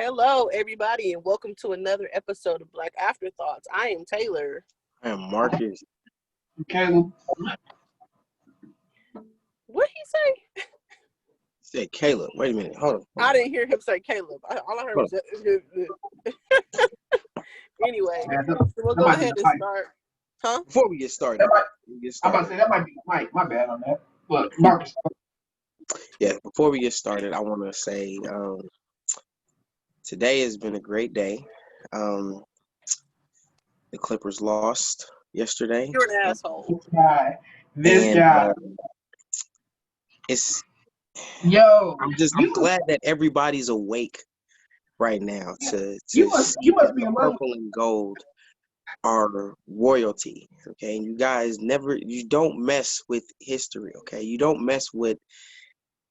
Hello, everybody, and welcome to another episode of Black Afterthoughts. I am Taylor. I am Marcus. Caleb. What he say? Said Caleb. Wait a minute. Hold on. I didn't hear him say Caleb. All I heard was anyway. So we'll go ahead and start. Huh? Before we get started, I'm about to say that might be Mike. My bad on that. But Marcus. Yeah, before we get started, I want to say today has been a great day. The Clippers lost yesterday. You're an asshole. This guy. It's I'm glad that everybody's awake right now to you must be in love. purple and gold are royalty. Okay, and you don't mess with history. Okay, you don't mess with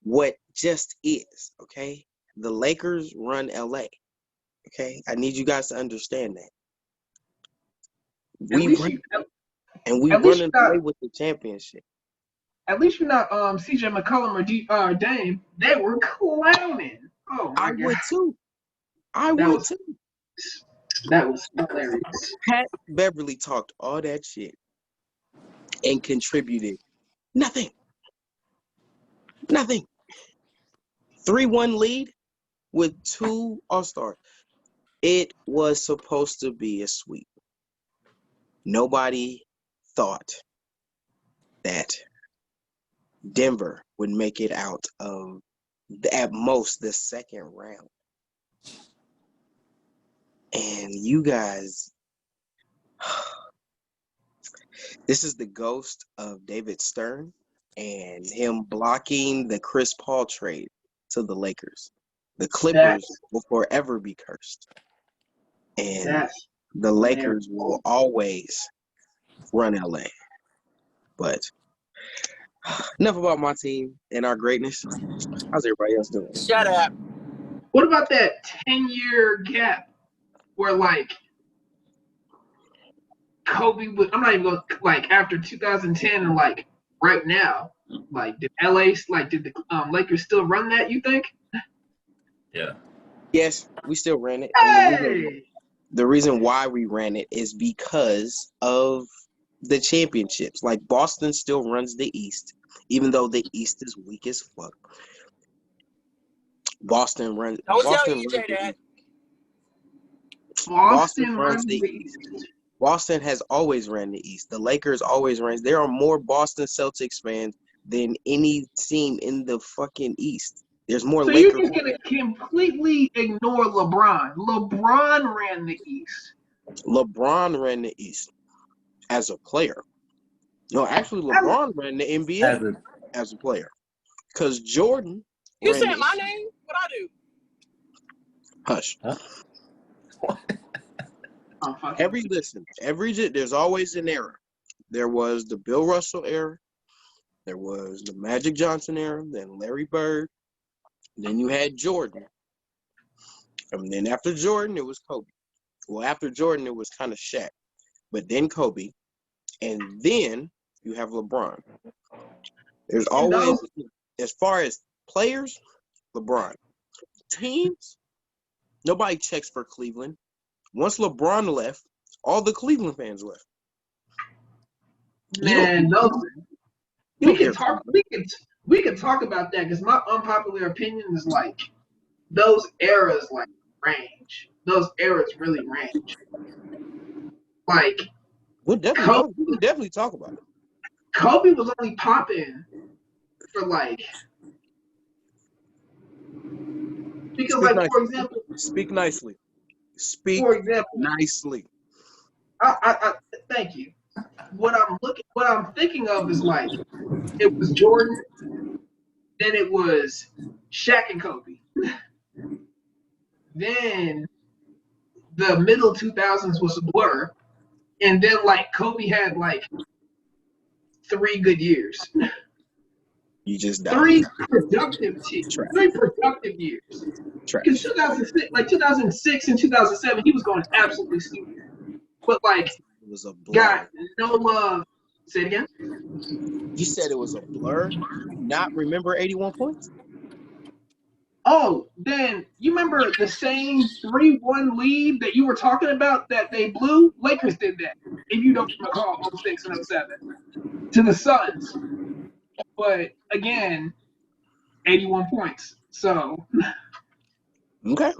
what just is. Okay, the Lakers run LA. Okay, I need you guys to understand that. We running away with the championship. At least you're not CJ McCollum or Dame. They were clowning. Oh my God. I would too. That was hilarious. Pat Beverly talked all that shit and contributed nothing. 3-1 lead with 2 All-Stars. It was supposed to be a sweep. Nobody thought that Denver would make it out of at most the second round. And you guys, this is the ghost of David Stern and him blocking the Chris Paul trade to the Lakers. The Clippers will forever be cursed. And the Lakers will always run LA. But enough about my team and our greatness. How's everybody else doing? Shut up. What about that 10-year gap where Kobe was? I'm not even going after 2010 or right now. Did the Lakers still run that? You think? Yeah. Yes, we still ran it. Hey! The reason why we ran it is because of the championships. Like Boston still runs the East, even though the East is weak as fuck. Boston runs. Don't Boston tell EJ that. Boston runs the East. Boston has always ran the East. The Lakers always ran. There are more Boston Celtics fans than any team in the fucking East. There's more. So Lakers. You're just gonna completely ignore LeBron. LeBron ran the East. LeBron ran the East as a player. No, actually, LeBron ran the NBA as a player. Because Jordan. You said my name? What I do? Hush. Huh? There's always an era. There was the Bill Russell era. There was the Magic Johnson era. Then Larry Bird. Then you had Jordan. And then after Jordan, it was Kobe. Well, after Jordan, it was kind of Shaq. But then Kobe. And then you have LeBron. There's always, as far as players, LeBron. Teams, nobody checks for Cleveland. Once LeBron left, all the Cleveland fans left. Man, we can talk about that because my unpopular opinion is those eras range. Those eras really range. We'll definitely talk about it. Kobe was only popping for because for example, speak nicely. Nicely. I thank you. What I'm thinking of is it was Jordan, then it was Shaq and Kobe. Then the middle 2000s was a blur, and then Kobe had 3 good years. You just died. 3 productive years. Because 2006 and 2007, he was going absolutely stupid. But it was a blur. Got no love. Say it again. You said it was a blur. Not remember 81 points? Oh, then you remember the same 3-1 lead that you were talking about that they blew? Lakers did that, if you don't recall, 06 and 07 to the Suns. But again, 81 points. So Okay.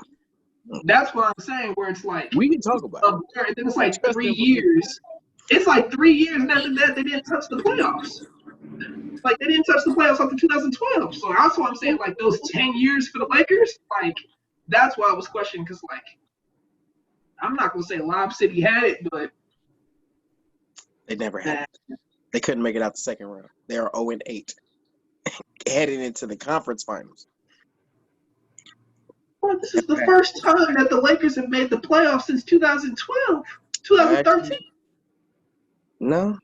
that's what I'm saying, where it's like, We can talk about it. and then it's like Especially 3 if we years. It's like 3 years, and after that, they didn't touch the playoffs. Like, they didn't touch the playoffs after 2012. So that's what I'm saying, like, those 10 years for the Lakers, like, that's why I was questioning, because, like, I'm not going to say Lob City had it, but They never had it. They couldn't make it out the second round. They are 0-8. Heading into the conference finals. Well, this is the first time that the Lakers have made the playoffs since 2012, 2013. No.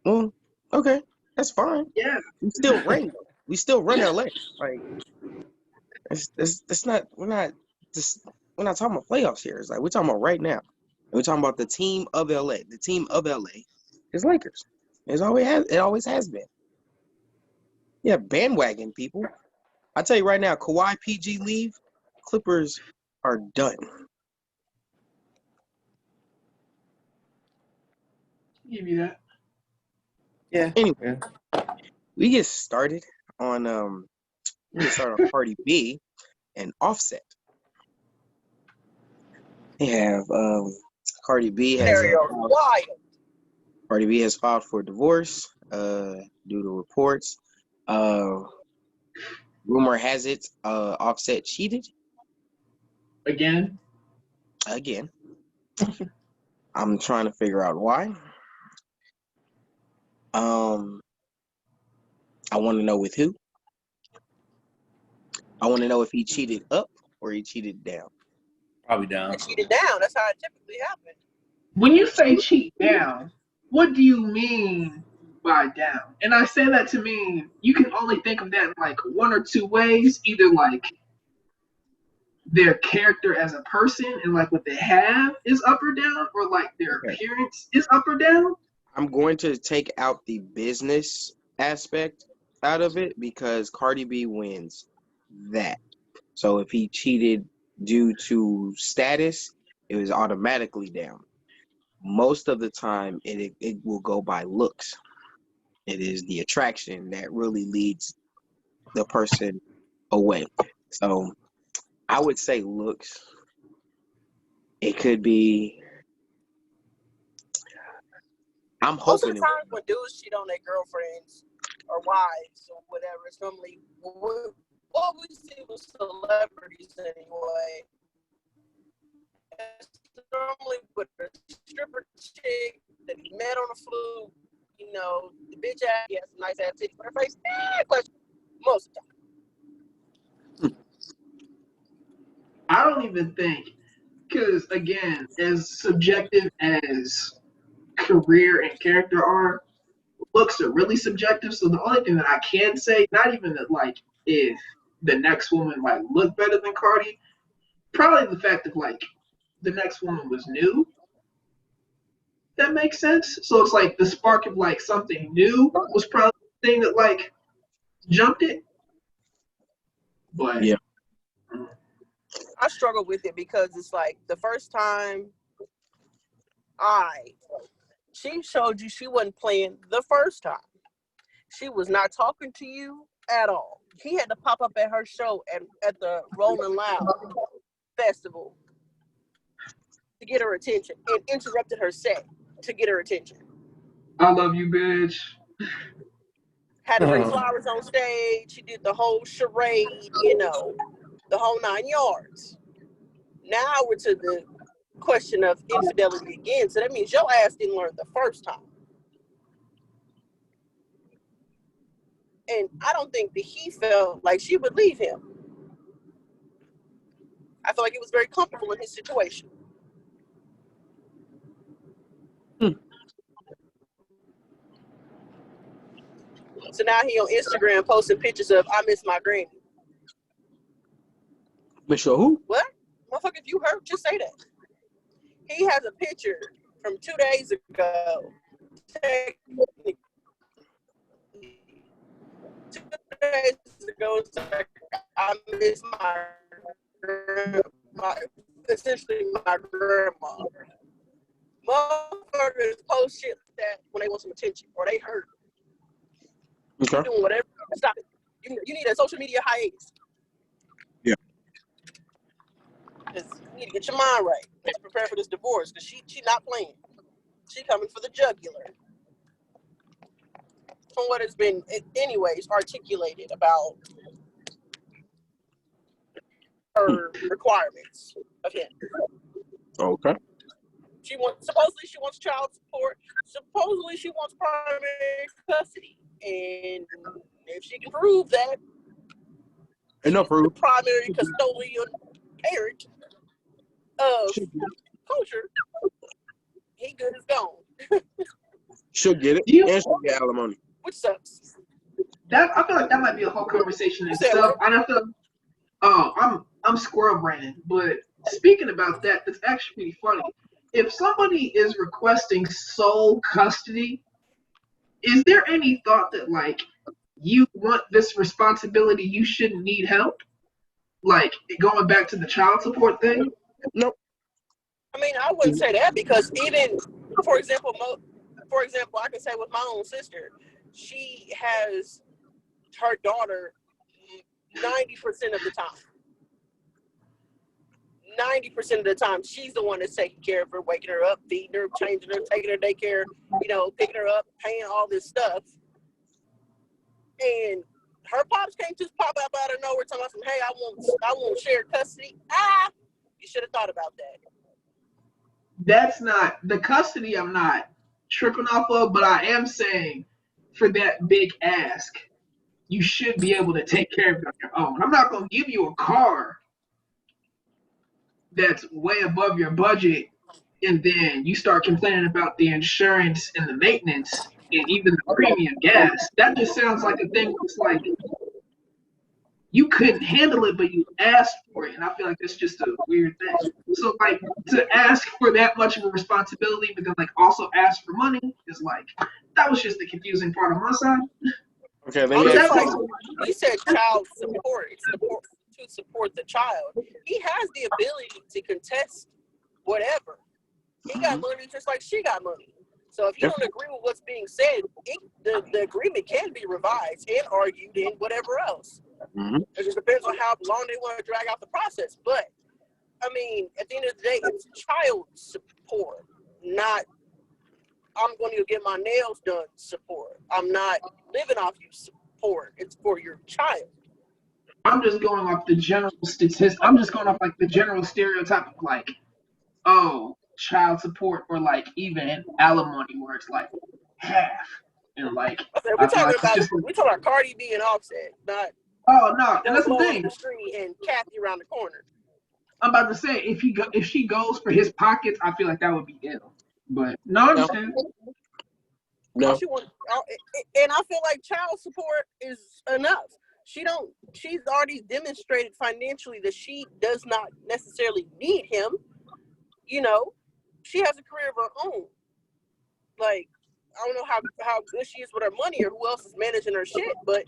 Well, okay. That's fine. Yeah. We still run. We still run LA. Like it's not we're not talking about playoffs here. It's like we're talking about right now. We're talking about the team of LA. The team of LA is Lakers. It always has been. Yeah, bandwagon people. I tell you right now, Kawhi PG leave, Clippers are done. Give you that. Yeah. Anyway, we get started on Cardi B and Offset. They have Cardi B has Cardi B has filed for divorce due to reports. Rumor has it Offset cheated Again. I'm trying to figure out why. I want to know with who. I want to know if he cheated up or he cheated down. Probably down. He cheated down. That's how it typically happens. When you say cheat down, what do you mean by down? And I say that to mean you can only think of that in like one or two ways. Either like their character as a person and like what they have is up or down, or like their appearance is up or down. I'm going to take out the business aspect out of it because Cardi B wins that. So if he cheated due to status, it was automatically down. Most of the time, it will go by looks. It is the attraction that really leads the person away. So I would say looks. It could be. I'm Most of hoping the times when dudes cheat on their girlfriends or wives or whatever, it's normally what we see with celebrities anyway. It's normally with a stripper chick that he met on a fluke. You know, the bitch ass, he has a nice ass titty for her face. Question. Most of the time. I don't even think, because again, as subjective as career and character are, looks are really subjective. So the only thing that I can say, not even that like if the next woman like looked better than Cardi, probably the fact of like the next woman was new. That makes sense. So it's like the spark of like something new was probably the thing that like jumped it. But yeah. I struggle with it because it's like the first time she showed you she wasn't playing the first time. She was not talking to you at all. He had to pop up at her show at the Rolling Loud festival to get her attention and interrupted her set to get her attention. I love you, bitch. Had to bring flowers on stage. She did the whole charade, you know, the whole 9 yards. Now we're to the question of infidelity again. So that means your ass didn't learn the first time. And I don't think that he felt like she would leave him. I feel like he was very comfortable in his situation. So now he on Instagram posting pictures of I miss my granny. Michelle who? What? Motherfucker, if you heard, just say that. He has a picture from 2 days ago. 2 days ago, I miss essentially my grandma. Motherfuckers post shit like that when they want some attention or they hurt. Okay. You doing whatever. Stop it. You need a social media hiatus. Yeah. Because you need to get your mind right. Let's prepare for this divorce because she not playing. She coming for the jugular. From what has been, anyways, articulated about her requirements of him. Okay. Supposedly she wants child support. Supposedly she wants primary custody. And if she can prove that, Enough the proof. primary custodian parent of culture, he good as gone. She'll get it, You, and she'll get alimony. Which sucks. I feel like that might be a whole conversation in You said itself. what? And I feel, I'm squirrel braining, but speaking about that, that's actually pretty funny. If somebody is requesting sole custody, is there any thought that like you want this responsibility, you shouldn't need help? Like going back to the child support thing? Nope. I mean, I wouldn't say that because even, for example, I can say with my own sister, she has her daughter 90% of the time. 90% of the time, she's the one that's taking care of her, waking her up, feeding her, changing her, taking her daycare, picking her up, paying all this stuff. And her pops can't just pop up out of nowhere telling us, hey, I want shared custody. You should have thought about that. That's not the custody. I'm not tripping off of, but I am saying for that big ask, you should be able to take care of it on your own. I'm not going to give you a car that's way above your budget, and then you start complaining about the insurance and the maintenance and even the premium gas. That just sounds like a thing where it's like you couldn't handle it, but you asked for it, and I feel like that's just a weird thing. So, like, to ask for that much of a responsibility, but then like also ask for money is like that was just the confusing part on my side. Okay, I'm then just like, you said child support. It's to support the child. He has the ability to contest whatever. He got money just like she got money. So if you don't agree with what's being said, the agreement can be revised and argued and whatever else. It just depends on how long they want to drag out the process. But, I mean, at the end of the day, it's child support, not I'm going to get my nails done support. I'm not living off you support. It's for your child. I'm just going off the general statistics. I'm just going off like the general stereotype of like, oh, child support or like even alimony where it's like half. And like, we're talking about Cardi B and Offset, not and that's the thing. In the street and Kathy around the corner. I'm about to say if she goes for his pockets, I feel like that would be ill. But no, I understand. No. And I feel like child support is enough. She's already demonstrated financially that she does not necessarily need him. She has a career of her own. Like, I don't know how good she is with her money or who else is managing her shit, but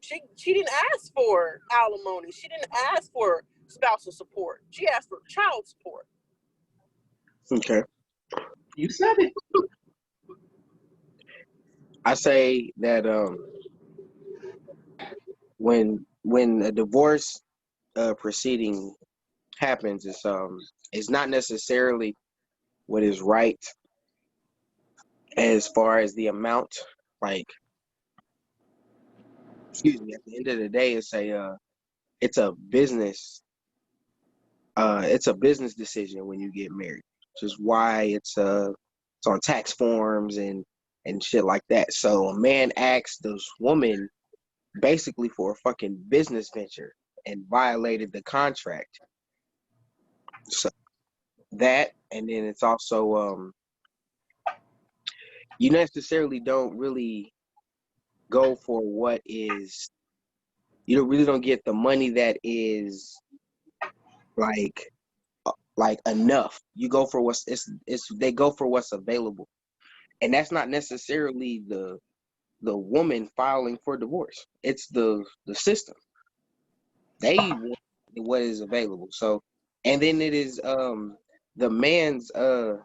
she didn't ask for alimony. She didn't ask for spousal support. She asked for child support. Okay. You said it. I say that when a divorce proceeding happens, it's not necessarily what is right as far as the amount. Like, excuse me. At the end of the day, it's a business. It's a business decision when you get married, which is why it's on tax forms and shit like that. So a man asked this woman basically for a fucking business venture and violated the contract. So that, and then it's also you necessarily don't really go for what is, you really don't get the money that is like enough. You go for they go for what's available, and that's not necessarily the woman filing for divorce. It's the system. They want what is available. So, and then it is the man's job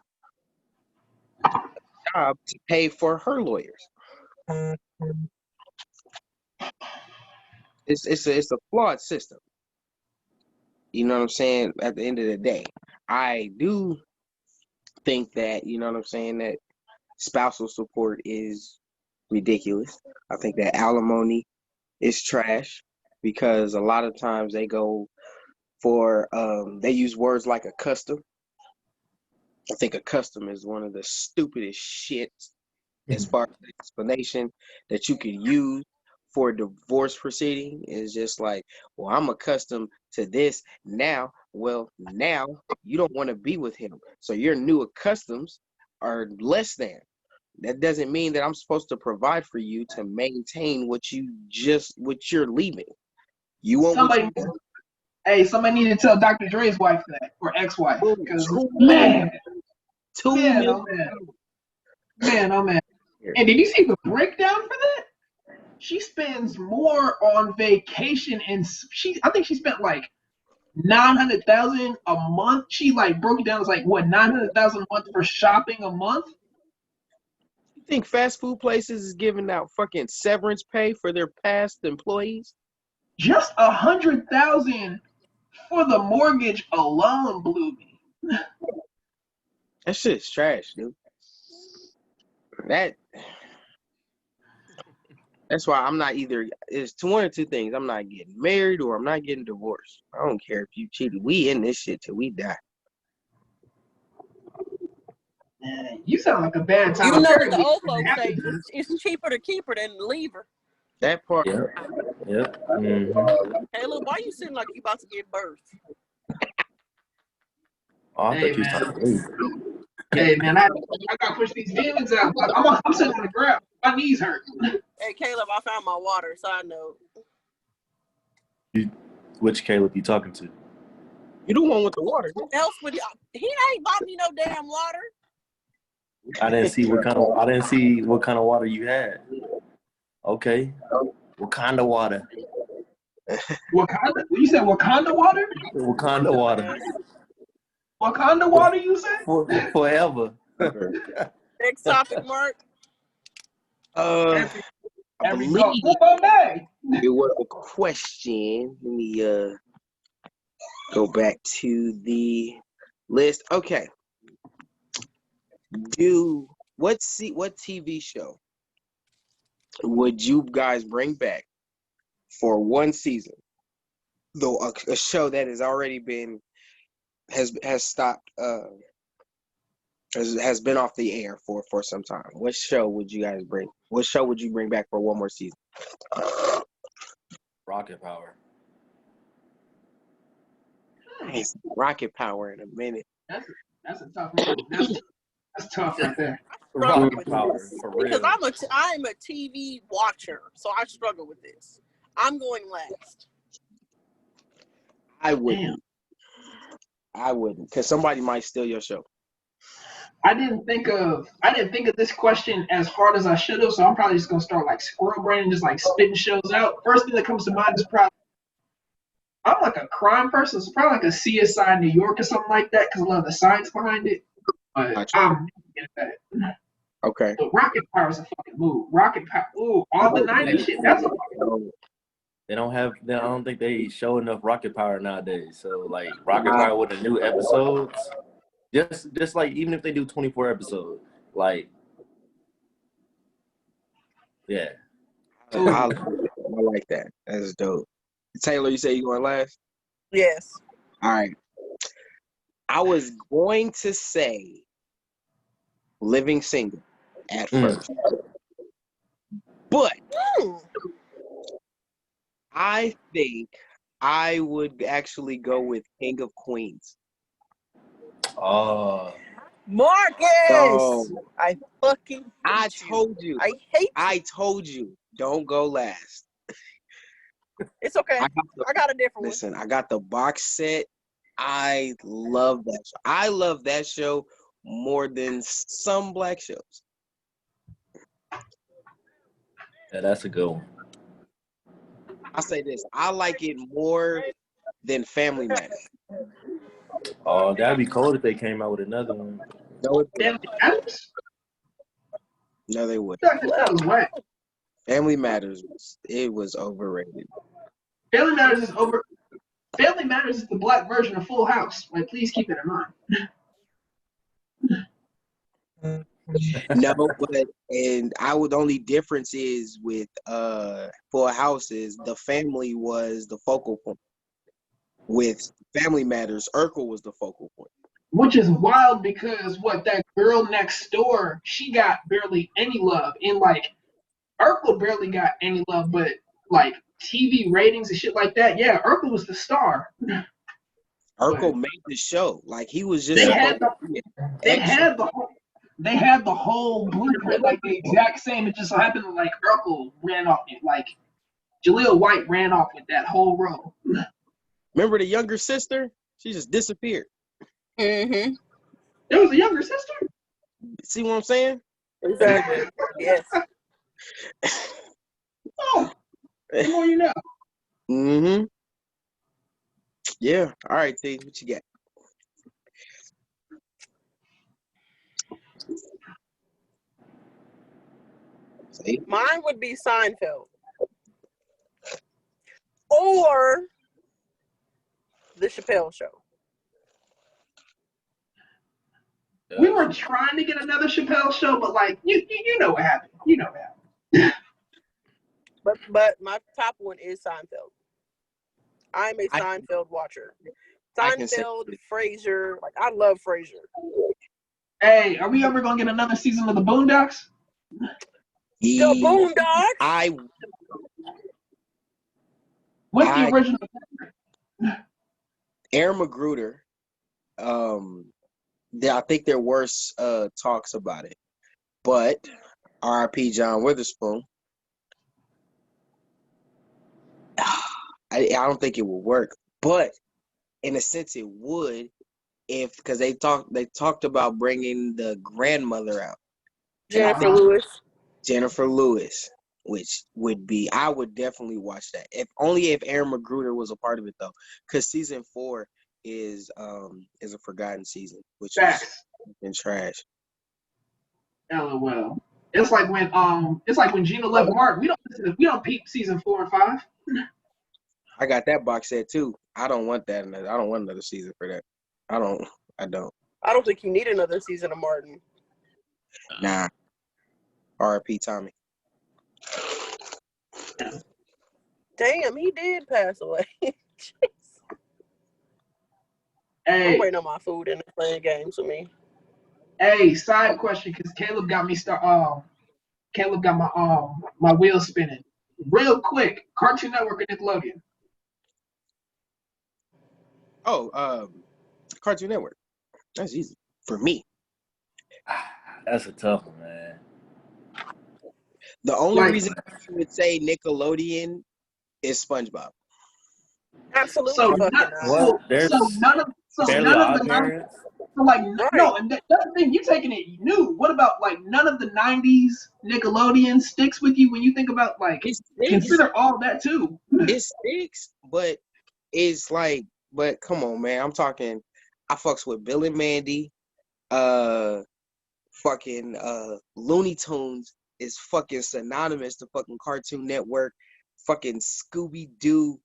to pay for her lawyers. It's a flawed system. You know what I'm saying? At the end of the day, I do think that, you know what I'm saying, that spousal support is ridiculous. I think that alimony is trash because a lot of times they go for they use words like a custom. I think a custom is one of the stupidest shits as far as the explanation that you could use for a divorce proceeding is just like, well, I'm accustomed to this now. Well, now you don't want to be with him. So your new customs are less than. That doesn't mean that I'm supposed to provide for you to maintain what you're leaving. You want what Somebody, you want. hey, somebody need to tell Dr. Dre's wife that, or ex-wife, Boom, because 2 million, man, 2 million. oh man, oh man. And did you see the breakdown for that? She spends more on vacation, and I think she spent like 900,000 a month. She like broke it down as like what 900,000 a month for shopping a month. You think fast food places is giving out fucking severance pay for their past employees? Just 100,000 for the mortgage alone blew me. That shit's trash, dude. That's why I'm not either. It's one or two things. I'm not getting married or I'm not getting divorced. I don't care if you cheated. We in this shit till we die. Man, you sound like a bad time. You know what the old folks say? It's cheaper to keep her than to leave her. That part. Yep. Mm-hmm. Hey, look, why you sitting like you about to give birth? Oh, I Hey, thought you was man. talking to me. Hey man, I gotta push these demons out. I'm sitting on the ground. My knees hurt. Hey, Caleb, I found my water. Side note. Which Caleb you talking to? You the one with the water. What else would he ain't bought me no damn water. I didn't see what kind of water you had. Okay. What kind of water? Wakanda? You said Wakanda water? What kind of water? Wakanda water, you said? Forever. Next topic, Mark. I Every believe day. it was a question. Let me go back to the list. Okay. What TV show would you guys bring back for one season? Though a show that has already been has stopped has been off the air for some time. What show would you guys bring? What show would you bring back for one more season? Rocket Power. Nice. Rocket Power in a minute. That's a tough one. That's tough right there. Rocket Power, for real. Because I'm a TV watcher, so I struggle with this. I'm going last. I wouldn't. Because somebody might steal your show. I didn't think of this question as hard as I should have, so I'm probably just gonna start like squirrel brain and just like spitting shows out. First thing that comes to mind is probably I'm like a crime person, so probably like a CSI New York or something like that because I love the science behind it. But Gotcha. I'm getting that. Okay. But Rocket Power is a fucking move. Rocket Power, ooh, all the 90s shit. That's a fucking move. I don't think they show enough Rocket Power nowadays. So like Rocket Power with the new episodes, just like even if they do 24 episodes, like yeah. I like that. That's dope. Taylor, you say you going last? Yes. All right. I was going to say Living Single at first. But I think I would actually go with King of Queens. Oh. Marcus! Oh. I fucking I told you. I hate you. I told you. Don't go last. It's okay. I got a different one. Listen, I got the box set. I love that show. I love that show more than some black shows. Yeah, that's a good one. I say this. I like it more than Family Matters. Oh, that'd be cold if they came out with another one. No, Family Matters? no, they wouldn't. That was whack. Family Matters, it was overrated. Family Matters is over. Family Matters is the black version of Full House. Like, please keep that in mind. No, but and the only difference is with Full House is the family was the focal point. With Family Matters, Urkel was the focal point. Which is wild because that girl next door, she got barely any love. And like Urkel barely got any love, but like TV ratings and shit like that, yeah, Urkel was the star. Urkel made the show. Like he was just They supposed had to be an they extra. had the whole blueprint like the exact same. It just so happened that like Urkel ran off it. Like Jaleel White ran off with that whole role. Remember the younger sister? She just disappeared. Mm-hmm. There was a younger sister? See what I'm saying? Exactly. Yes. Oh, the more you know. Mm-hmm. Yeah. All right, T, what you got? See? Mine would be Seinfeld. Or The Chappelle Show. We were trying to get another Chappelle show, but like you know what happened. You know what happened. But my top one is Seinfeld. I'm a Seinfeld watcher. Seinfeld, Frasier, like I love Frasier. Hey, are we ever gonna get another season of the Boondocks? The Boondocks. What's the original? Aaron Magruder. I think there were talks about it, but R.I.P. John Witherspoon. I don't think it will work, but in a sense it would, because they talked about bringing the grandmother out, Jennifer Lewis, which would be, I would definitely watch that if Aaron Magruder was a part of it though, because season 4 is a forgotten season, which is in trash. LOL. It's like when Gina left Mark. We don't peep season 4 and 5. I got that box set too. I don't want that. I don't want another season for that. I don't. I don't think you need another season of Martin. Nah. R.I.P. Tommy. Damn, he did pass away. Hey, I'm waiting on my food and playing games with me. Hey, side question, because Caleb got my wheels spinning. Real quick, Cartoon Network or Nickelodeon? Oh, Cartoon Network. That's easy for me. That's a tough one, man. The only reason I would say Nickelodeon is SpongeBob. Absolutely. So none of the parents. So like no, and that's the thing. You taking it new. What about like none of the '90s Nickelodeon sticks with you when you think about like consider all that too? It sticks, but it's like, but come on, man. I'm talking. I fucks with Bill and Mandy. Fucking Looney Tunes is fucking synonymous to fucking Cartoon Network. Fucking Scooby Doo.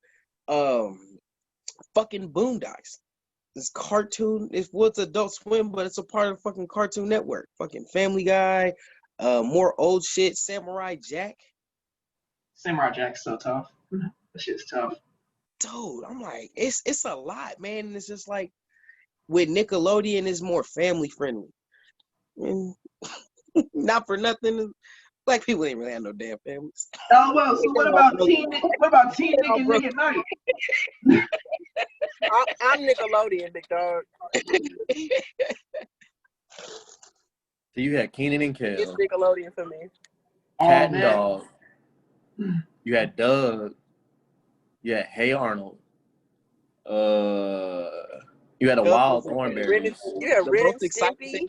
Fucking Boondocks. This cartoon is what's Adult Swim, but it's a part of fucking Cartoon Network. Fucking Family Guy, more old shit. Samurai Jack. Samurai Jack's so tough. That shit's tough. Dude, I'm like, it's a lot, man. And it's just like with Nickelodeon, it's more family friendly. And not for nothing, black people ain't really have no damn families. Oh well, so what about Teen Nick and Nick at Night? I'm Nickelodeon, big dog. So you had Keenan and Kel. It's Nickelodeon for me. Cat and Dog. You had Doug. You had Hey Arnold. You had a Wild Thornberry. You had Ren and Stimpy.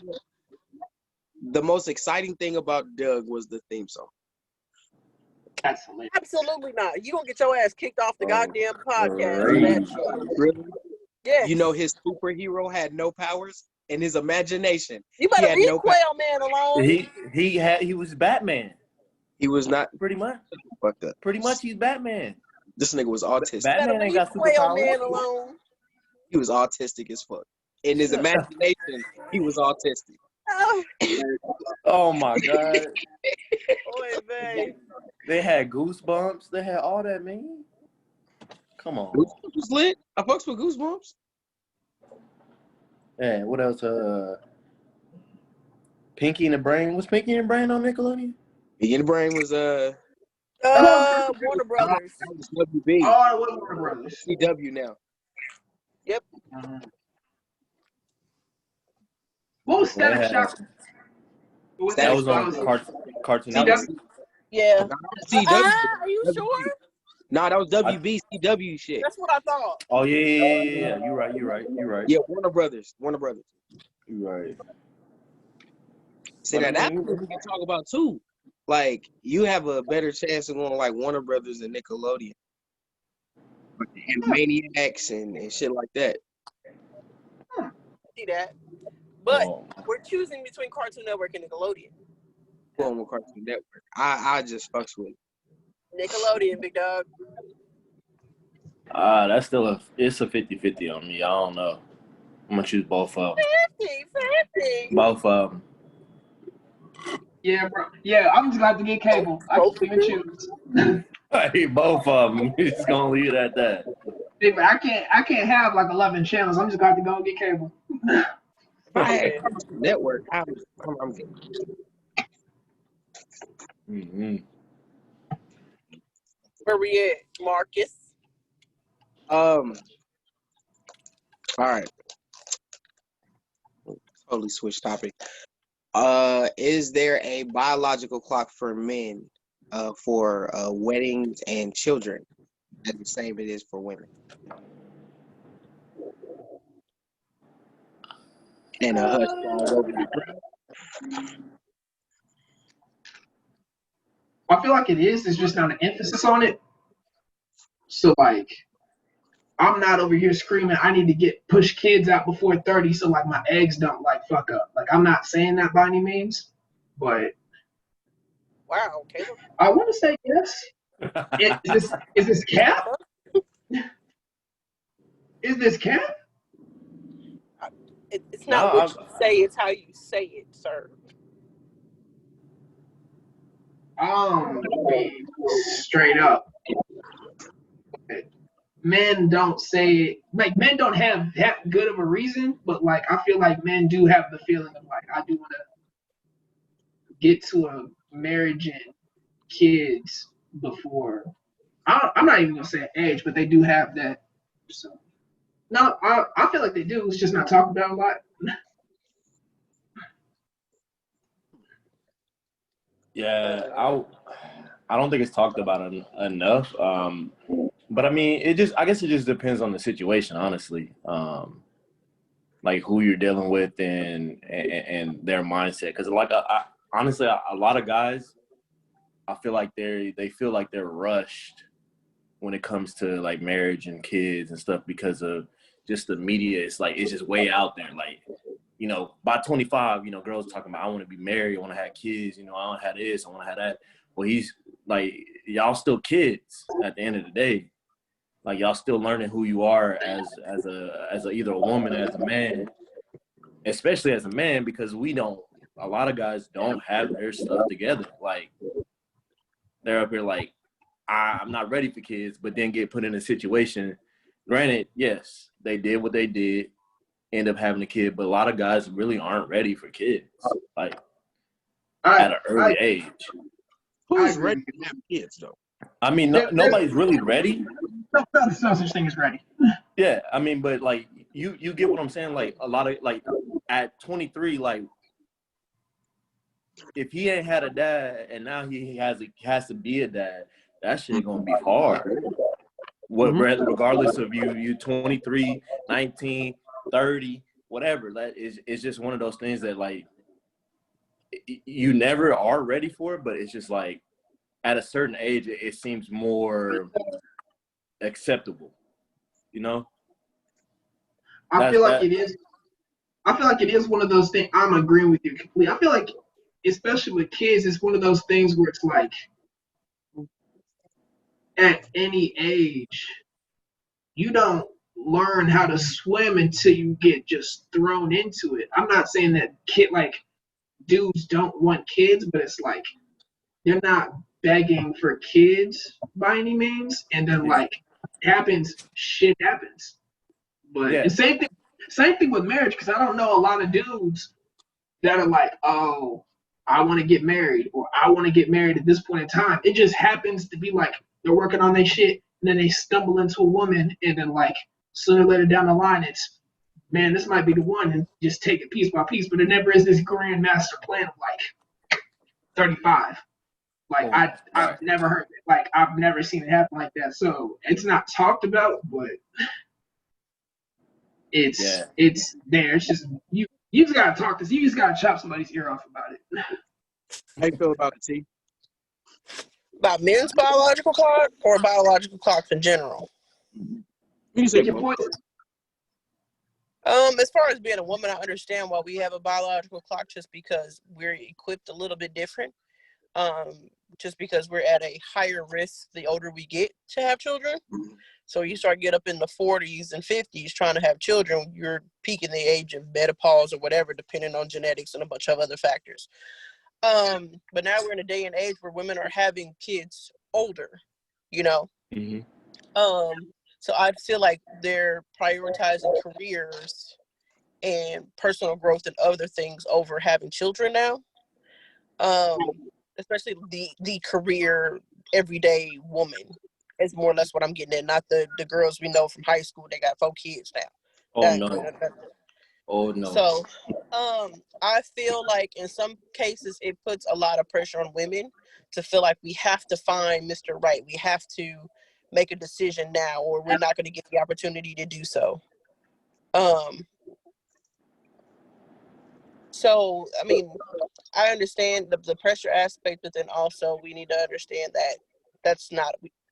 The most exciting thing about Doug was the theme song. That's hilarious. Absolutely not. You gonna get your ass kicked off the goddamn podcast for that shit. Really? Yes. You know his superhero had no powers in his imagination. You better leave Quail Man alone. He was Batman. He was not pretty much. Fucked up. Pretty much, he's Batman. This nigga was autistic. Batman ain't got Quail superpowers. Man alone. He was autistic as fuck. In his imagination, he was autistic. Oh my god. Boy, man. They had Goosebumps. They had all that, man. Come on. Goosebumps was lit. I fucks with Goosebumps. Yeah, what else? Pinky and the Brain. Was Pinky and the Brain on Nickelodeon? Pinky and the Brain was Warner Brothers. That was WB. Oh, it was Warner Brothers. CW now. Yep. What was Static Shock? That was on Cartoon Network. Yeah. CW. Are you sure? Nah, that was WB, CW shit. That's what I thought. Oh yeah. You're right. Yeah, Warner Brothers. You're right. See, now that's what we can talk about too. Like, you have a better chance of going like Warner Brothers and Nickelodeon. Like the Animaniacs and shit like that. See that. But we're choosing between Cartoon Network and Nickelodeon. Going with Cartoon Network. I just fucks with Nickelodeon, big dog. That's still it's a 50-50 on me. I don't know. I'm gonna choose both of them. 50. Both of them. Yeah, bro. Yeah, I'm just glad to get cable. I can't even choose. Hey, both of them. We're just gonna leave it at that. Yeah, but I can't have like 11 channels. I'm just glad to go and get cable. If I had Cartoon Network, I'm good. Mm-hmm. Where we at, Marcus? All right. Totally switch topic. Is there a biological clock for men for weddings and children as the same it is for women? And a hush all over the ground. I feel like it is. There's just not an emphasis on it. So like, I'm not over here screaming, I need to push kids out before 30 so like my eggs don't like fuck up. Like, I'm not saying that by any means, but wow, Caleb. I want to say yes. Is this cap? Is this cap? It's not what you say, it's how you say it, sir. Straight up. Men don't say it, like, men don't have that good of a reason, but like, I feel like men do have the feeling of like, I do want to get to a marriage and kids before. I'm not even gonna say age, but they do have that. So no, I feel like they do. It's just not talked about a lot. Yeah, I don't think it's talked about enough. But I mean, I guess it just depends on the situation, honestly. Like who you're dealing with and their mindset. Because like, honestly, a lot of guys, I feel like they feel like they're rushed when it comes to like marriage and kids and stuff because of just the media. It's like, it's just way out there. Like, you know, by 25, you know, girls talking about, I want to be married, I want to have kids, you know, I want to have this, I want to have that. Well, he's like, y'all still kids at the end of the day. Like, y'all still learning who you are as either a woman, as a man, especially as a man, because a lot of guys don't have their stuff together. Like, they're up here like, I'm not ready for kids, but then get put in a situation. Granted, yes, they did what they did, end up having a kid, but a lot of guys really aren't ready for kids, like at an early age. Who's ready to have kids, though? I mean, nobody's really ready. There's no such thing as ready. Yeah, I mean, but like you get what I'm saying. Like a lot of like at 23, like if he ain't had a dad and now he has to be a dad, that shit gonna be hard. Regardless of you 23, 19, 30, whatever. That is just one of those things that like you never are ready for it, but it's just like at a certain age, it seems more acceptable. You know, I that's feel like that. it is. I feel like it is one of those things. I'm agreeing with you completely. I feel like, especially with kids, it's one of those things where it's like, at any age, you don't learn how to swim until you get just thrown into it. I'm not saying that dudes don't want kids, but it's like they're not begging for kids by any means. And then Yeah. shit happens. But Yeah. and same thing with marriage, because I don't know a lot of dudes that are like, oh, I want to get married, or I want to get married at this point in time. It just happens to be like they're working on their shit, and then they stumble into a woman, and then like sooner or later down the line, it's, man, this might be the one, and just take it piece by piece. But it never is this grand master plan of like 35. Like Oh, I've right. never heard it. Like I've never seen it happen like that. So it's not talked about, but Yeah. it's there. It's just you just gotta talk this. You just gotta chop somebody's ear off about it. How you feel about it, T? About men's biological clock or biological clocks in general? You can say Pick your both. poison. As far as being a woman, I understand why we have a biological clock, just because we're equipped a little bit different. Just because we're at a higher risk the older we get to have children. So you start get up in the 40s and 50s trying to have children, you're peaking the age of menopause or whatever, depending on genetics and a bunch of other factors. But now we're in a day and age where women are having kids older, you know. Mm-hmm. So I feel like they're prioritizing careers and personal growth and other things over having children now. Especially the career everyday woman is more or less what I'm getting at. Not the girls we know from high school. They got 4 kids now. Oh no. Oh no. So, I feel like in some cases it puts a lot of pressure on women to feel like we have to find Mr. Right. We have to make a decision now, or we're not going to get the opportunity to do so. So, I mean, I understand the pressure aspect, but then also we need to understand that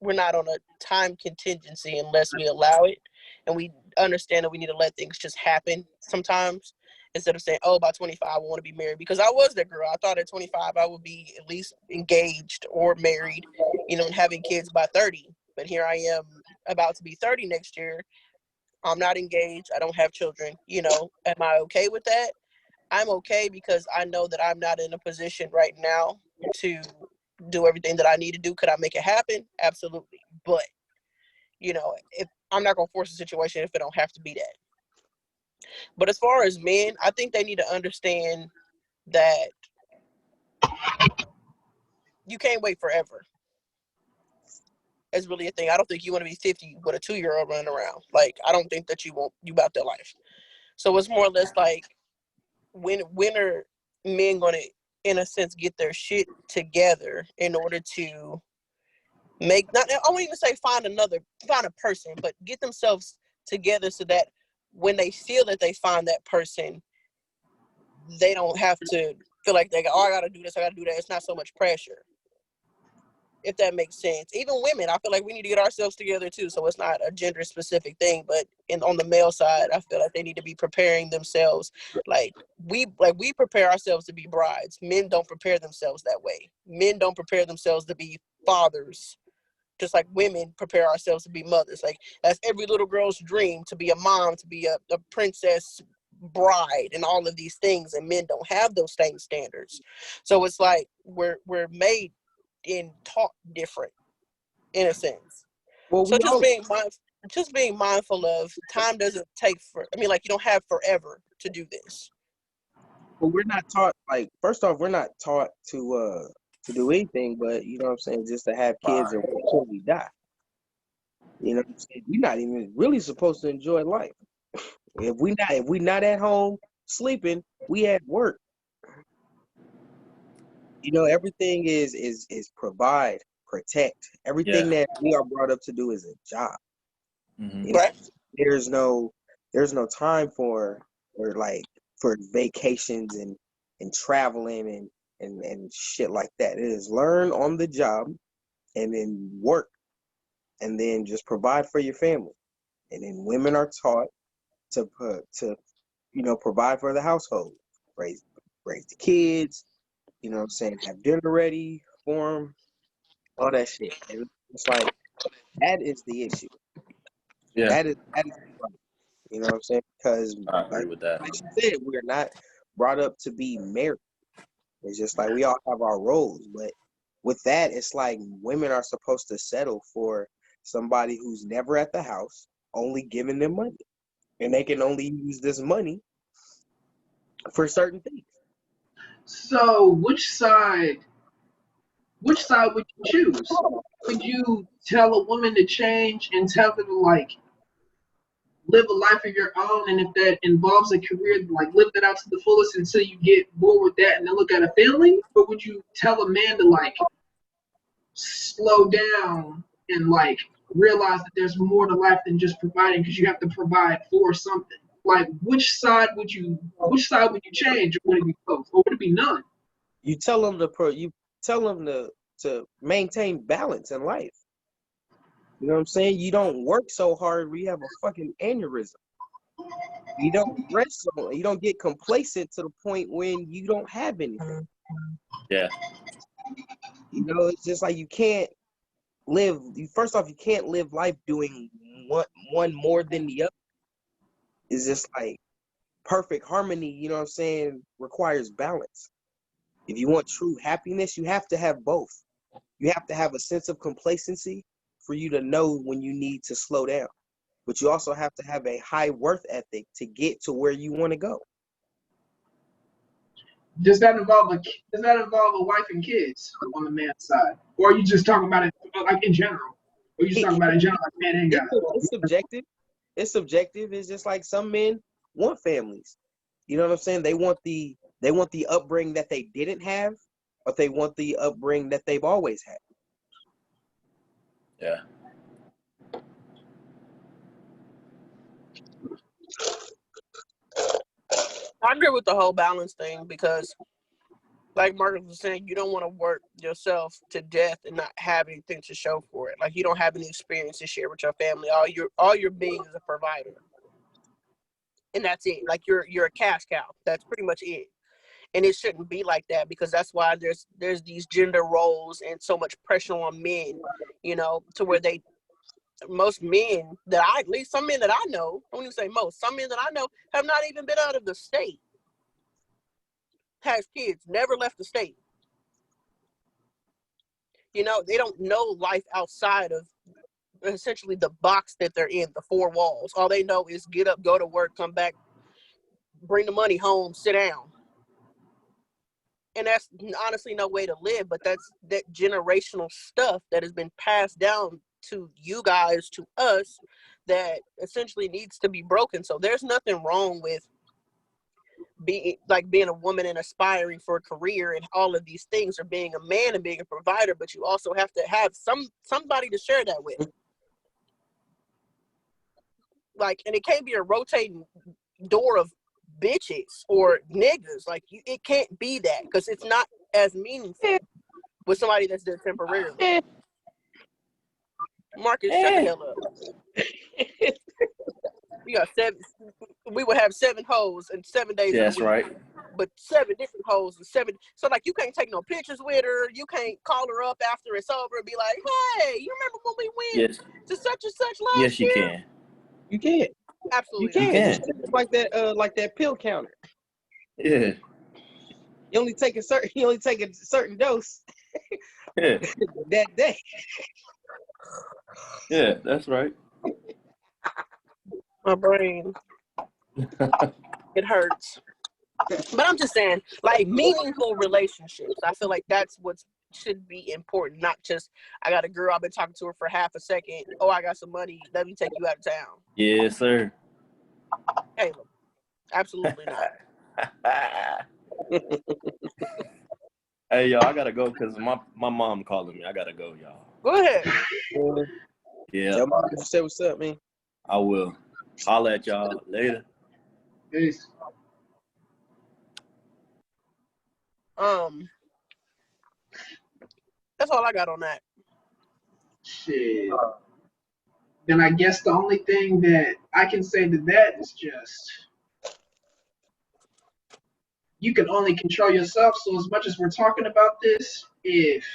we're not on a time contingency unless we allow it, and we understand that we need to let things just happen sometimes instead of saying, oh, by 25 I want to be married, because I was that girl. I thought at 25 I would be at least engaged or married, and having kids by 30. But here I am about to be 30 next year. I'm not engaged. I don't have children. Am I okay with that? I'm okay because I know that I'm not in a position right now to do everything that I need to do. Could I make it happen? Absolutely. But, if I'm not going to force a situation if it don't have to be that. But as far as men, I think they need to understand that you can't wait forever. It's really a thing. I don't think you want to be 50 with a 2-year-old running around. Like, I don't think that you about their life. So it's more or less like, when are men going to, in a sense, get their shit together in order to make, not, I won't even say find a person, but get themselves together so that when they feel that they find that person, they don't have to feel like they go, oh, I got to do this, I got to do that. It's not so much pressure, if that makes sense. Even women, I feel like we need to get ourselves together too. So it's not a gender specific thing, but on the male side, I feel like they need to be preparing themselves. Like we prepare ourselves to be brides. Men don't prepare themselves that way. Men don't prepare themselves to be fathers, just like women prepare ourselves to be mothers. Like that's every little girl's dream, to be a mom, to be a princess bride and all of these things, and men don't have those same standards. So it's like we're made and taught different in a sense. Well, So we all, just being mindful of time doesn't take like you don't have forever to do this. well, we're not taught, like, first off, we're not taught to do anything, but you know what I'm saying, just to have kids until we die. You know what I'm saying? We're not even really supposed to enjoy life. If we not at home sleeping, we at work. Everything is provide, protect. Everything Yeah. that we are brought up to do is a job. Mm-hmm. Right. There's no time for vacations and traveling and shit like that. It is learn on the job and then work and then just provide for your family. And then women are taught to provide for the household, raise the kids, you know what I'm saying, have dinner ready for them, all that shit. And it's like that is the issue. Yeah, That is the problem. You know what I'm saying? Because I agree with that. like you said, we're not brought up to be married. It's just like we all have our roles, but with that, it's like women are supposed to settle for somebody who's never at the house, only giving them money, and they can only use this money for certain things. So which side would you choose? Would you tell a woman to change and tell her to like live a life of your own, and if that involves a career, like live that out to the fullest until you get bored with that and then look at a family? Or would you tell a man to like slow down and like realize that there's more to life than just providing, because you have to provide for something? Like which side would you change? Or would it be both? Or would it be none? You tell them to maintain balance in life. You know what I'm saying? You don't work so hard where you have a fucking aneurysm. You don't rest so you don't get complacent to the point when you don't have anything. Yeah. You know, it's just like you can't live. First off, you can't live life doing one more than the other. It's just like perfect harmony. You know what I'm saying? Requires balance. If you want true happiness, you have to have both. You have to have a sense of complacency for you to know when you need to slow down. But you also have to have a high worth ethic to get to where you want to go. Does that involve a wife and kids on the man's side, or are you just talking about it like in general? Or are you just talking about it in general, like man ain't got it? It's subjective. It's subjective. It's just like some men want families. You know what I'm saying? They want the upbringing that they didn't have, but they want the upbringing that they've always had. Yeah. I agree with the whole balance thing because, like Marcus was saying, you don't want to work yourself to death and not have anything to show for it. Like you don't have any experience to share with your family. All you're being is a provider, and that's it. Like you're a cash cow. That's pretty much it. And it shouldn't be like that, because that's why there's these gender roles and so much pressure on men, to where most men at least some men that I know, I won't even say most, some men that I know have not even been out of the state, has kids, never left the state. They don't know life outside of essentially the box that they're in, the four walls. All they know is get up, go to work, come back, bring the money home, sit down. And that's honestly no way to live, but that's that generational stuff that has been passed down to you guys, to us, that essentially needs to be broken. So there's nothing wrong with being a woman and aspiring for a career and all of these things, or being a man and being a provider, but you also have to have somebody to share that with. And it can't be a rotating door of bitches or niggas. It can't be that, because it's not as meaningful with somebody that's there temporarily. Marcus, shut the hell up. We would have 7 hoes and 7 days in a That's week. right. But 7 different hoes and 7. So you can't take no pictures with her. You can't call her up after it's over and be like, hey, you remember when we went to such and such last year? Yes, you can. You can. Absolutely. You can. It's like that pill counter. Yeah. You only take a certain dose. Yeah. That day. Yeah, that's right. My brain. It hurts. But I'm just saying, meaningful relationships. I feel like that's what should be important, not just, I got a girl, I've been talking to her for half a second. Oh, I got some money. Let me take you out of town. Yes, sir. Caleb, absolutely not. Hey, y'all, I got to go because my mom calling me. I got to go, y'all. Go ahead. Yeah. Tell mom to say what's up, man. I will. Holla at y'all later. Peace. That's all I got on that. Shit. Then I guess the only thing that I can say to that is just you can only control yourself. So as much as we're talking about this, if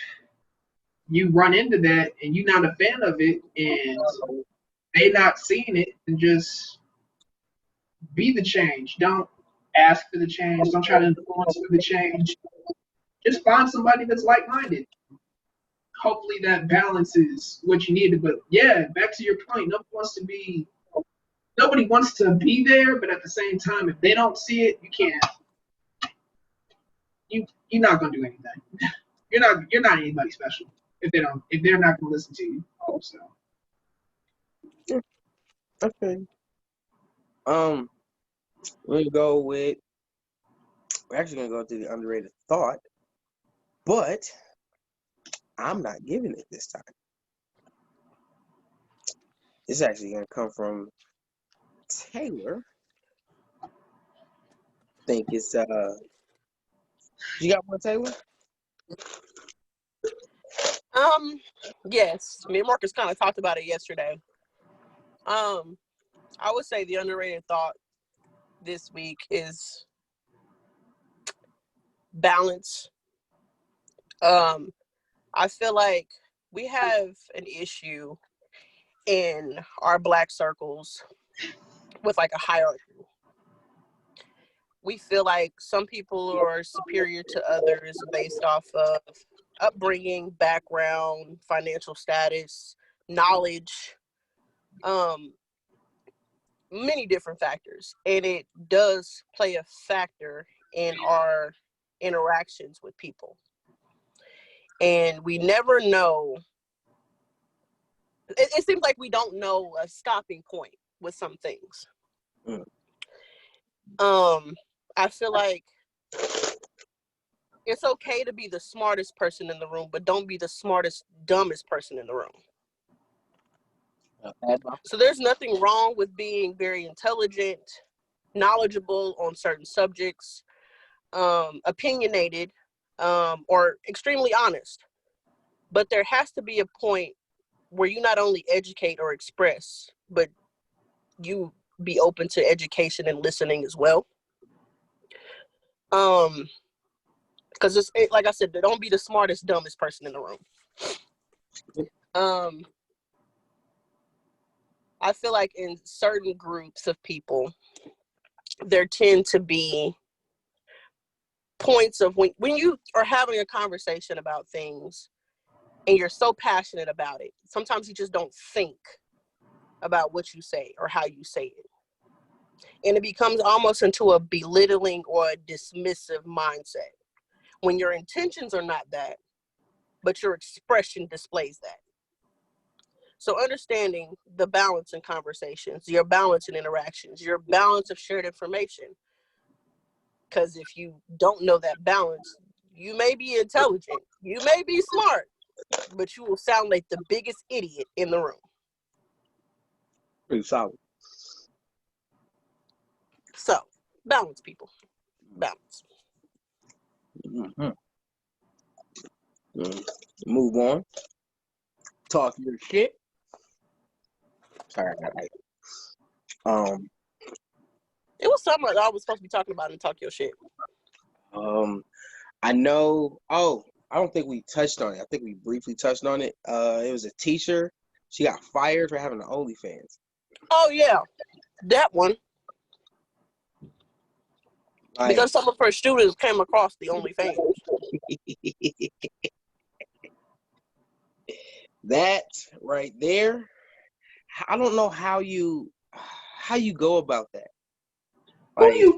you run into that and you're not a fan of it and they not seeing it, then just be the change. Don't ask for the change. Don't try to influence for the change. Just find somebody that's like-minded. Hopefully that balances what you needed. But yeah, back to your point, nobody wants to be there, but at the same time, if they don't see it, you can't. You're not gonna do anything. You're not anybody special if they're not gonna listen to you. So Okay. We're actually gonna go through the underrated thought, but I'm not giving it this time. It's actually gonna come from Taylor. I think it's you got one, Taylor? Yes, me and Marcus kind of talked about it yesterday. I would say the underrated thought this week is balance. I feel like we have an issue in our Black circles with like a hierarchy. We feel like some people are superior to others based off of upbringing, background, financial status, knowledge, many different factors. And it does play a factor in our interactions with people. And we never know. It seems like we don't know a stopping point with some things. I feel like it's okay to be the smartest person in the room, but don't be the smartest, dumbest person in the room. So there's nothing wrong with being very intelligent, knowledgeable on certain subjects, opinionated, or extremely honest. But there has to be a point where you not only educate or express, but you be open to education and listening as well. Because like I said, don't be the smartest, dumbest person in the room. I feel like in certain groups of people, there tend to be points of when you are having a conversation about things and you're so passionate about it, sometimes you just don't think about what you say or how you say it. And it becomes almost into a belittling or a dismissive mindset when your intentions are not that, but your expression displays that. So understanding the balance in conversations, your balance in interactions, your balance of shared information. Because if you don't know that balance, you may be intelligent, you may be smart, but you will sound like the biggest idiot in the room. Pretty solid. So, balance, people. Balance. Mm-hmm. Move on. Talk your shit. Sorry, it was something I was supposed to be talking about and talk your shit. I know. Oh, I don't think we touched on it. I think we briefly touched on it. It was a teacher. She got fired for having an OnlyFans. Oh yeah, that one. Because some of her students came across the OnlyFans. That right there, I don't know how you go about that. Who do you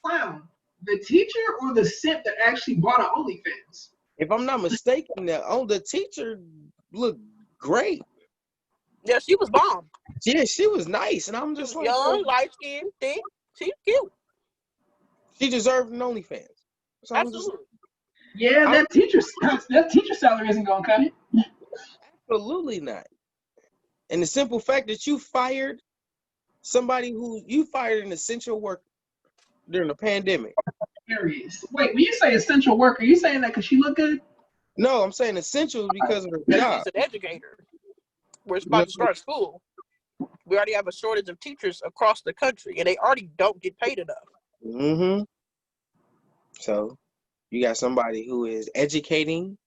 clown? The teacher or the simp that actually bought an OnlyFans? If I'm not mistaken, the teacher looked great. Yeah, she was bomb. Yeah, she was nice, and I'm just like, young, light skinned, thick. She's cute. She deserved an OnlyFans. So absolutely. That teacher salary isn't gonna cut it. Absolutely not. And the simple fact that you fired somebody you fired an essential worker during the pandemic. Serious. Wait, when you say essential worker, you saying that because she looked good? No, I'm saying essential because of her Because job. she's an educator. We're You know? about to start school. We already have a shortage of teachers across the country, and they already don't get paid enough. Mm-hmm. So you got somebody who is educating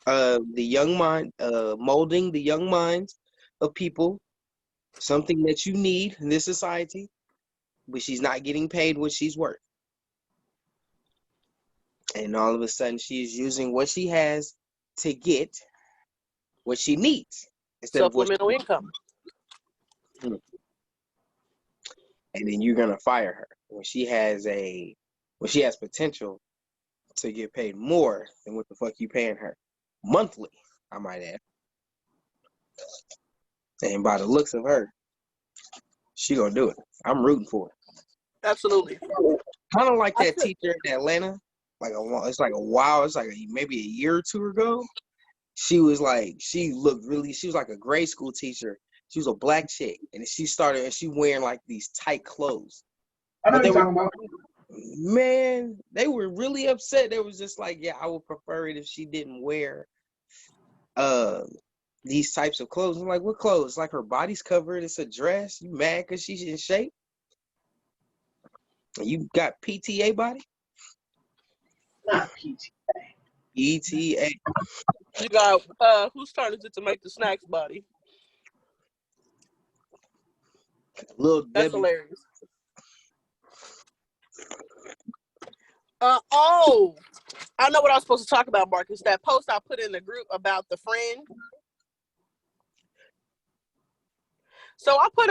the young mind, molding the young minds of people, something that you need in this society, but she's not getting paid what she's worth. And all of a sudden, she's using what she has to get what she needs instead of what Supplemental income. and then you're gonna fire her when she has potential to get paid more than what the fuck you paying her monthly, I might add. And by the looks of her, she gonna do it. I'm rooting for her. Absolutely. Kind of like that teacher in Atlanta. It's like maybe a year or two ago. She was like, she was like a grade school teacher. She was a black chick, and she wearing like these tight clothes. I know But what you're talking about. man, they were really upset. They was just like, yeah, I would prefer it if she didn't wear these types of clothes. I'm like, what clothes? Like her body's covered. It's a dress. You mad because she's in shape? You got PTA body? Not PT. ETA. You got, whose turn is it to make the snacks body? Little That's Debbie. hilarious. Oh, I know what I was supposed to talk about, Marcus. That post I put in the group about the friend. So I put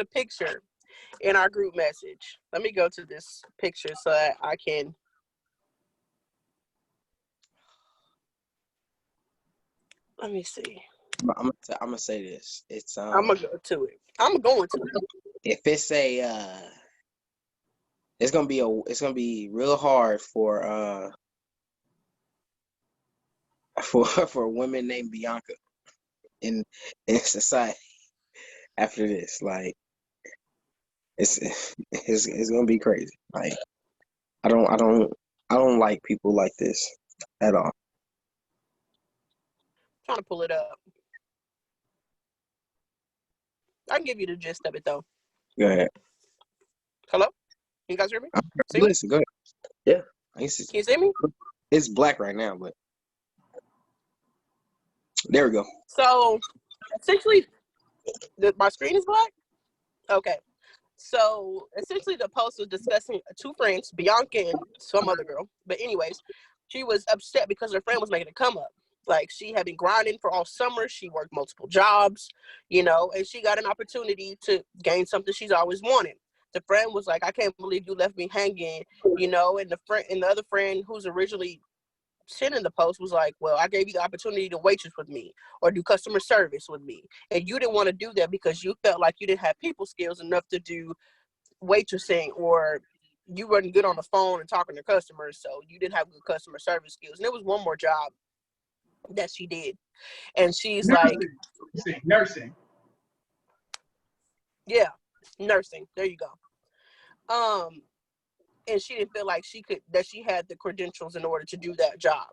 a picture in our group message. Let me go to this picture so that I can. Let me see. I'm gonna say this. It's I'm gonna go to it. I'm going to it. if it's it's gonna be real hard for for women named Bianca in society after this. Like it's gonna be crazy. Like I don't like people like this at all. I'm trying to pull it up. I can give you the gist of it though. Go ahead. Hello? You guys hear me? See me? Listen, go ahead. Yeah. Can you see me? It's black right now, but there we go. So essentially, my screen is black? Okay. So essentially the post was discussing two friends, Bianca and some other girl. But anyways, she was upset because her friend was making a come up. Like she had been grinding for all summer. She worked multiple jobs, and she got an opportunity to gain something she's always wanted. The friend was like, I can't believe you left me hanging, and the other friend who's originally sending the post was like, well, I gave you the opportunity to waitress with me or do customer service with me. And you didn't want to do that because you felt like you didn't have people skills enough to do waitressing, or you weren't good on the phone and talking to customers, so you didn't have good customer service skills. And there was one more job that she did. And she's like, nursing. Yeah, nursing. There you go. And she didn't feel like she had the credentials in order to do that job.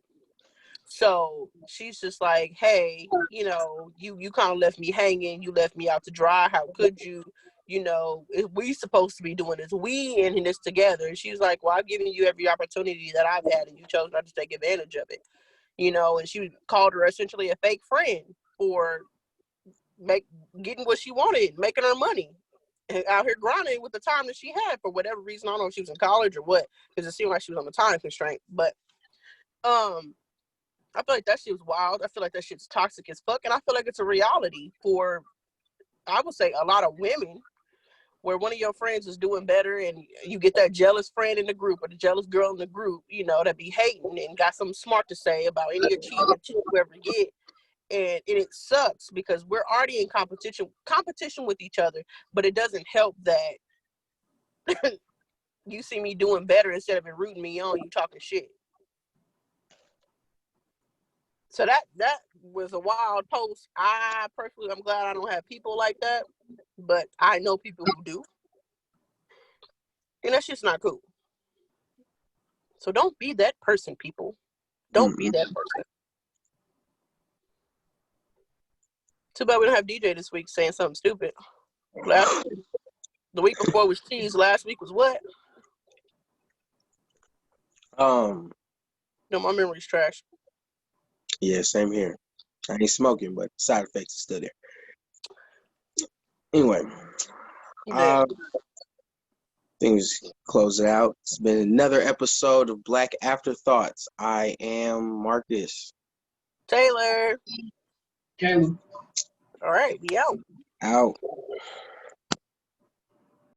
So she's just like, hey, you kind of left me hanging. You left me out to dry. How could you? We supposed to be doing this. We in this together. And she's like, well, I've given you every opportunity that I've had, and you chose not to take advantage of it. And she called her essentially a fake friend for getting what she wanted, making her money, and out here grinding with the time that she had for whatever reason. I don't know if she was in college or what, because it seemed like she was on a time constraint. But I feel like that shit was wild. I feel like that shit's toxic as fuck, and I feel like it's a reality for, I would say, a lot of women, where one of your friends is doing better and you get that jealous friend in the group or the jealous girl in the group, that be hating and got something smart to say about any achievement you ever get. And it sucks because we're already in competition with each other, but it doesn't help that you see me doing better instead of rooting me on, you talking shit. So that was a wild post. I'm glad I don't have people like that, but I know people who do. And that's just not cool. So don't be that person, people. Don't be that person. Too bad we don't have DJ this week saying something stupid. The week before was cheese. Last week was what? Um. No, my memory's trash. Yeah, same here. I ain't smoking, but side effects are still there. Anyway, things close it out. It's been another episode of Black Afterthoughts. I am Marcus. Taylor. Caleb. All right, we out. Out.